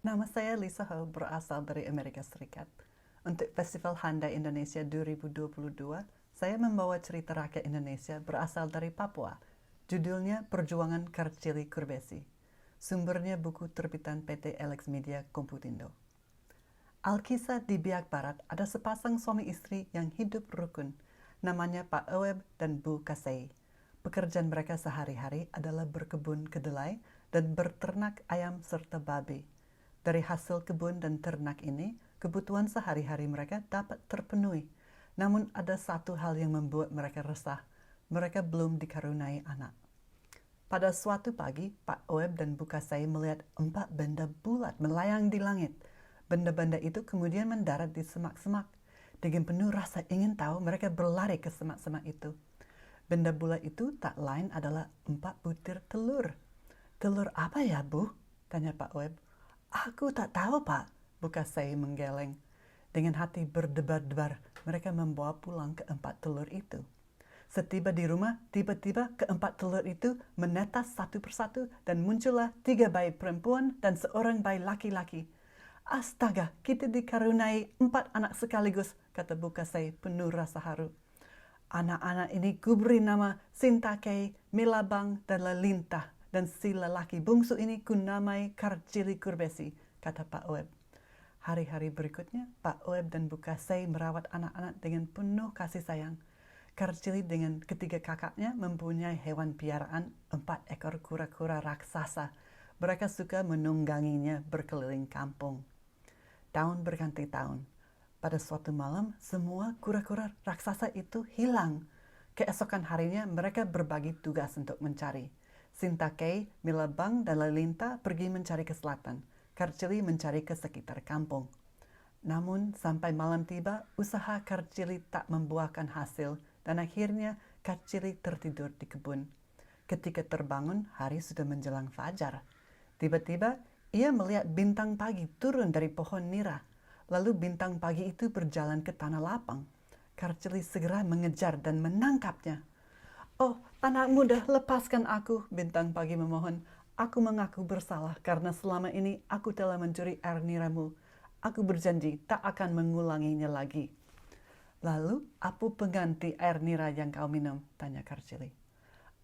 Nama saya Lisa Ho, berasal dari Amerika Serikat. Untuk Festival Handai Indonesia 2022, saya membawa cerita rakyat Indonesia berasal dari Papua. Judulnya Perjuangan Kartjili Kurbesi. Sumbernya buku terbitan PT Elex Media Komputindo. Alkisah di Biak Barat ada sepasang suami istri yang hidup rukun. Namanya Pak Oeb dan Bu Kasei. Pekerjaan mereka sehari-hari adalah berkebun kedelai dan berternak ayam serta babi. Dari hasil kebun dan ternak ini, kebutuhan sehari-hari mereka dapat terpenuhi. Namun ada satu hal yang membuat mereka resah. Mereka belum dikaruniai anak. Pada suatu pagi, Pak Oeb dan Bu Kasei melihat 4 benda bulat melayang di langit. Benda-benda itu kemudian mendarat di semak-semak. Dengan penuh rasa ingin tahu, mereka berlari ke semak-semak itu. Benda bulat itu tak lain adalah 4 butir telur. "Telur apa ya, Bu?" tanya Pak Oeb. "Aku tak tahu, Pak," Bu Kasei menggeleng. Dengan hati berdebar-debar, mereka membawa pulang ke-4 telur itu. Setiba di rumah, tiba-tiba ke-4 telur itu menetas satu persatu dan muncullah 3 bayi perempuan dan seorang bayi laki-laki. "Astaga, kita dikaruniai 4 anak sekaligus," kata Bu Kasei penuh rasa haru. "Anak-anak ini kuberi nama Sintakei, Milabang, dan Lalintah. Dan si lelaki bungsu ini kunamai Kartjili Kurbesi," kata Pak Oeb. Hari-hari berikutnya, Pak Oeb dan Bu Kasei merawat anak-anak dengan penuh kasih sayang. Kartjili dengan ketiga kakaknya mempunyai hewan piaraan 4 ekor kura-kura raksasa. Mereka suka menungganginya berkeliling kampung. Tahun berganti tahun. Pada suatu malam, semua kura-kura raksasa itu hilang. Keesokan harinya, mereka berbagi tugas untuk mencari. Sintakei, Milabang, dan Lalinta pergi mencari ke selatan. Kartjili mencari ke sekitar kampung. Namun, sampai malam tiba, usaha Kartjili tak membuahkan hasil, dan akhirnya Kartjili tertidur di kebun. Ketika terbangun, hari sudah menjelang fajar. Tiba-tiba, ia melihat bintang pagi turun dari pohon nira. Lalu bintang pagi itu berjalan ke tanah lapang. Kartjili segera mengejar dan menangkapnya. "Oh, anak muda, lepaskan aku," bintang pagi memohon. "Aku mengaku bersalah karena selama ini aku telah mencuri air niramu. Aku berjanji tak akan mengulanginya lagi." "Lalu, apa pengganti air nira yang kau minum?" tanya Kartjili.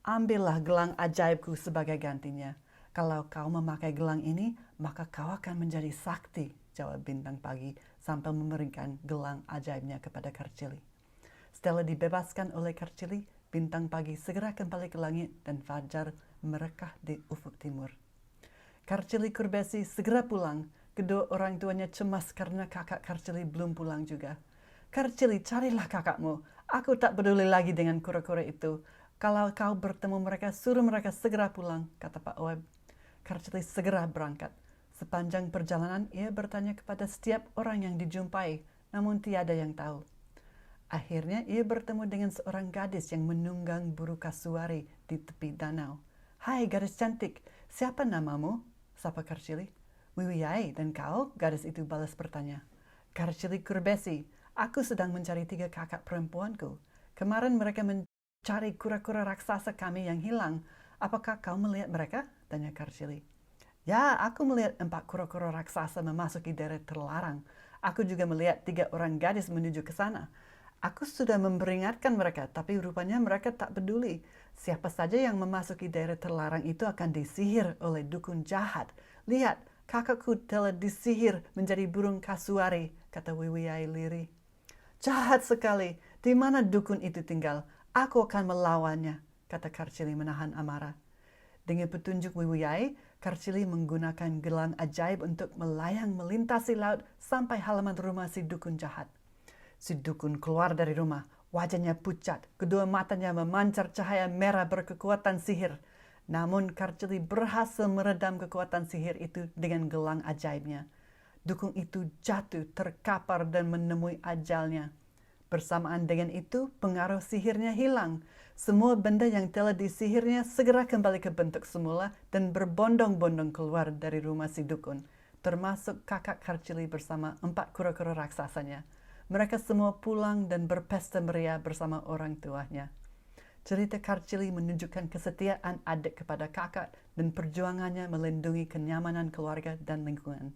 "Ambillah gelang ajaibku sebagai gantinya. Kalau kau memakai gelang ini, maka kau akan menjadi sakti," jawab bintang pagi sambil memberikan gelang ajaibnya kepada Kartjili. Setelah dibebaskan oleh Kartjili, bintang pagi segera kembali ke langit dan fajar merekah di ufuk timur. Kartjili Kurbesi segera pulang. Kedua orang tuanya cemas karena kakak Kartjili belum pulang juga. "Kartjili, carilah kakakmu. Aku tak peduli lagi dengan kura-kura itu. Kalau kau bertemu mereka, suruh mereka segera pulang," kata Pak Oeb. Kartjili segera berangkat. Sepanjang perjalanan, ia bertanya kepada setiap orang yang dijumpai, namun tiada yang tahu. Akhirnya ia bertemu dengan seorang gadis yang menunggang burung kasuari di tepi danau. "Hai gadis cantik, siapa namamu?" sapa Kartjili. "Wiwiyai, dan kau?" gadis itu balas bertanya. "Kartjili Kurbesi, aku sedang mencari 3 kakak perempuanku. Kemarin mereka mencari kura-kura raksasa kami yang hilang. Apakah kau melihat mereka?" tanya Kartjili. "Ya, aku melihat 4 kura-kura raksasa memasuki daerah terlarang. Aku juga melihat 3 orang gadis menuju ke sana. Aku sudah memperingatkan mereka, tapi rupanya mereka tak peduli. Siapa saja yang memasuki daerah terlarang itu akan disihir oleh dukun jahat. Lihat, kakakku telah disihir menjadi burung kasuari," kata Wiwiyai lirih. "Jahat sekali. Di mana dukun itu tinggal? Aku akan melawannya," kata Kartjili menahan amarah. Dengan petunjuk Wiwiyai, Kartjili menggunakan gelang ajaib untuk melayang melintasi laut sampai halaman rumah si dukun jahat. Si dukun keluar dari rumah, wajahnya pucat, kedua matanya memancar cahaya merah berkekuatan sihir. Namun Kartjili berhasil meredam kekuatan sihir itu dengan gelang ajaibnya. Dukun itu jatuh, terkapar dan menemui ajalnya. Bersamaan dengan itu, pengaruh sihirnya hilang. Semua benda yang telah disihirnya segera kembali ke bentuk semula dan berbondong-bondong keluar dari rumah si dukun, termasuk kakak Kartjili bersama 4 kura-kura raksasanya. Mereka semua pulang dan berpesta meriah bersama orang tuanya. Cerita Kartjili menunjukkan kesetiaan adik kepada kakak dan perjuangannya melindungi kenyamanan keluarga dan lingkungan.